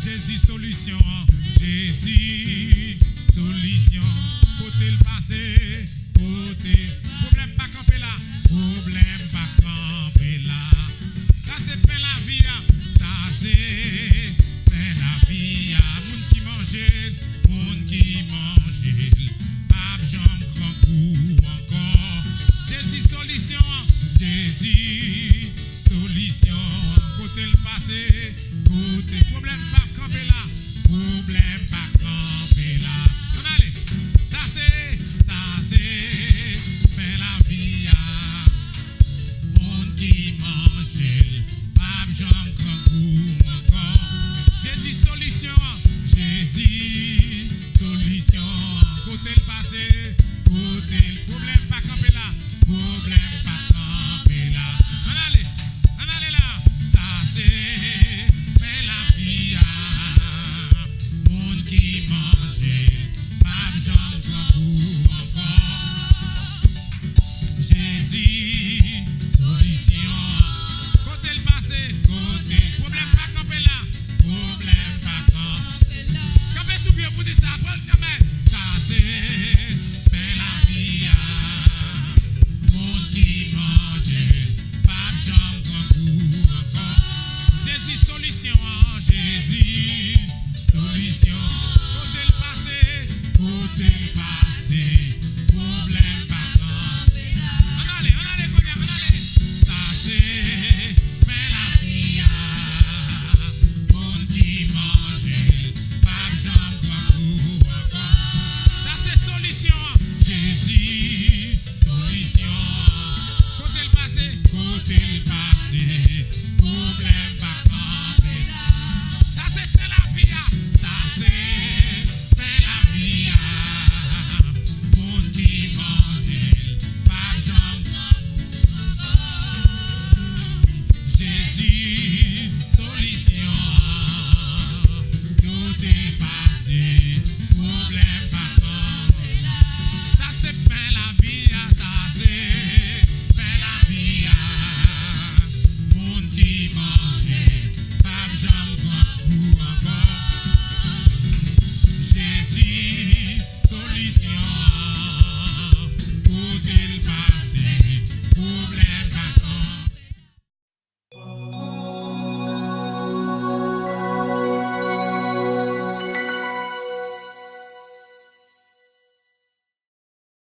Jésus solution, Jésus solution, côté le passé, côté problème pas camper là, problème pas camper là. Ça c'est peine la vie, ça c'est peine la vie, monde qui mange, pas jambe grand coup encore. Jésus solution, Jésus solution, côté le passé, côté problème pas camper là, problème pas camper là. On allez, ça c'est mais la vie monde qui mange, pas jambe grand coup encore. Jésus solution, Jésus solution, côté le passé, côté le problème pas camper là, problème pas camper là. On allez là, ça c'est mais la vie monde qui mange, pas jambe grand coup encore. Jésus solution, côté le passé, côté problème pas camper là, problème pas camper là. Camper sous pied pour dire ça, ça c'est mais la vie monde qui mange, pas jambe grand coup encore. Jésus solution, Jésus solution, côté le passé, côté le passé.